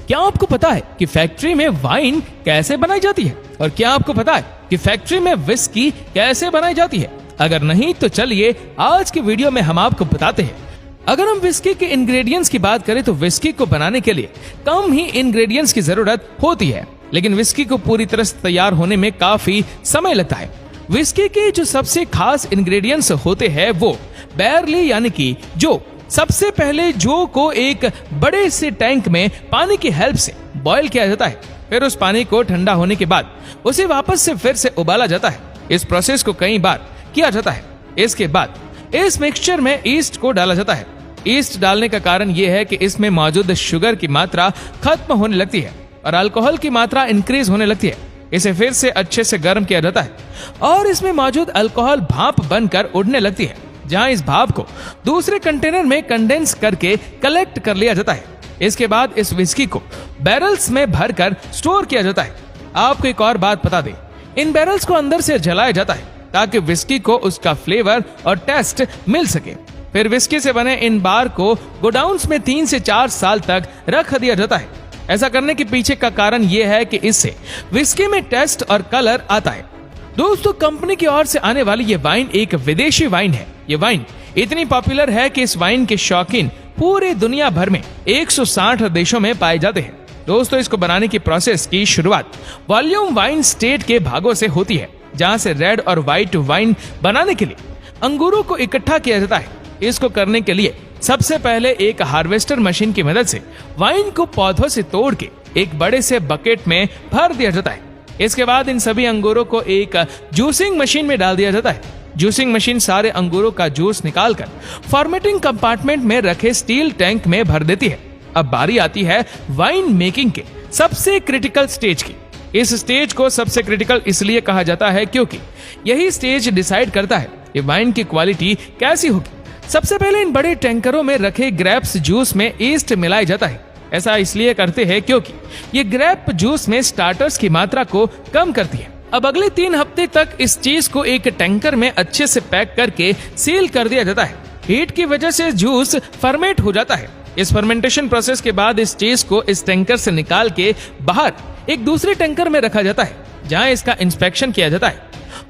क्या आपको पता है कि फैक्ट्री में वाइन कैसे बनाई जाती है? और क्या आपको पता है कि फैक्ट्री में विस्की कैसे बनाई जाती है? अगर नहीं तो चलिए आज की वीडियो में हम आपको बताते हैं। अगर हम विस्की के इंग्रेडिएंट्स की बात करें तो विस्की को बनाने के लिए कम ही इंग्रेडिएंट्स की जरूरत होती है, लेकिन विस्की को पूरी तरह से तैयार होने में काफी समय लगता है। विस्की के जो सबसे खास इंग्रेडिएंट्स होते हैं वो बैरली यानी कि जो सबसे पहले जो को एक बड़े से टैंक में पानी की हेल्प से बॉईल किया जाता है। फिर उस पानी को ठंडा होने के बाद उसे वापस से फिर से उबाला जाता है। इस प्रोसेस को कई बार किया जाता है। इसके बाद इस मिक्सचर में ईस्ट को डाला जाता है। ईस्ट डालने का कारण यह है कि इसमें मौजूद शुगर की मात्रा खत्म होने लगती है और अल्कोहल की मात्रा इंक्रीज होने लगती है। इसे फिर से अच्छे से गर्म किया जाता है और इसमें मौजूद अल्कोहल भाप बनकर उड़ने लगती है, जहां इस भाप को दूसरे कंटेनर में कंडेंस करके कलेक्ट कर लिया जाता है। इसके बाद इस विस्की को बैरल्स में भरकर स्टोर किया जाता है। आपको एक और बात बता दें, इन बैरल्स को अंदर से जलाया जाता है ताकि विस्की को उसका फ्लेवर और टेस्ट मिल सके। फिर विस्की से बने इन बार को गोडाउन्स में 3 से 4 साल तक रख दिया जाता है। ऐसा करने के पीछे का कारण यह है कि इससे विस्की में टेस्ट और कलर आता है। दोस्तों, कंपनी की ओर से आने वाली ये वाइन एक विदेशी वाइन है। ये वाइन इतनी पॉपुलर है कि इस वाइन के शौकीन पूरे दुनिया भर में 160 देशों में पाए जाते हैं। दोस्तों, इसको बनाने की प्रोसेस की शुरुआत वॉल्यूम वाइन स्टेट के भागों से होती है, जहां से रेड और व्हाइट वाइन बनाने के लिए अंगूरों को इकट्ठा किया जाता है। इसको करने के लिए सबसे पहले एक हार्वेस्टर मशीन की मदद से वाइन को पौधों से तोड़ के एक बड़े से बकेट में भर दिया जाता है। इसके बाद इन सभी अंगूरों को एक जूसिंग मशीन में डाल दिया जाता है। जूसिंग मशीन सारे अंगूरों का जूस निकालकर फॉर्मेटिंग कंपार्टमेंट में रखे स्टील टैंक में भर देती है। अब बारी आती है वाइन मेकिंग के सबसे क्रिटिकल स्टेज की। इस स्टेज को सबसे क्रिटिकल इसलिए कहा जाता है क्योंकि यही स्टेज डिसाइड करता है कि वाइन की क्वालिटी कैसी होगी। सबसे पहले इन बड़े टैंकरों में रखे ग्रेप्स जूस में ईस्ट मिलाया जाता है। ऐसा इसलिए करते हैं क्योंकि ये ग्रेप जूस में स्टार्टर्स की मात्रा को कम करती है। अब अगले 3 हफ्ते तक इस चीज को एक टैंकर में अच्छे से पैक करके सील कर दिया जाता है। हीट की वजह से जूस फर्मेंट हो जाता है। इस फर्मेंटेशन प्रोसेस के बाद इस चीज को इस टैंकर से निकाल के बाहर एक दूसरे टैंकर में रखा जाता है, जहां इसका इंस्पेक्शन किया जाता है।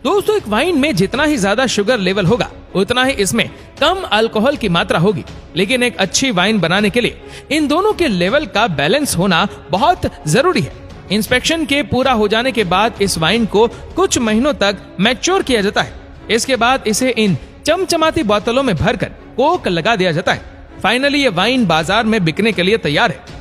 दोस्तों, एक वाइन में जितना ही ज्यादा शुगर लेवल होगा उतना ही इसमें कम अल्कोहल की मात्रा होगी, लेकिन एक अच्छी वाइन बनाने के लिए इन दोनों के लेवल का बैलेंस होना बहुत जरूरी है। इंस्पेक्शन के पूरा हो जाने के बाद इस वाइन को कुछ महीनों तक मैच्योर किया जाता है। इसके बाद इसे इन चमचमाती बोतलों में भरकर कोक लगा दिया जाता है। फाइनली ये वाइन बाजार में बिकने के लिए तैयार है।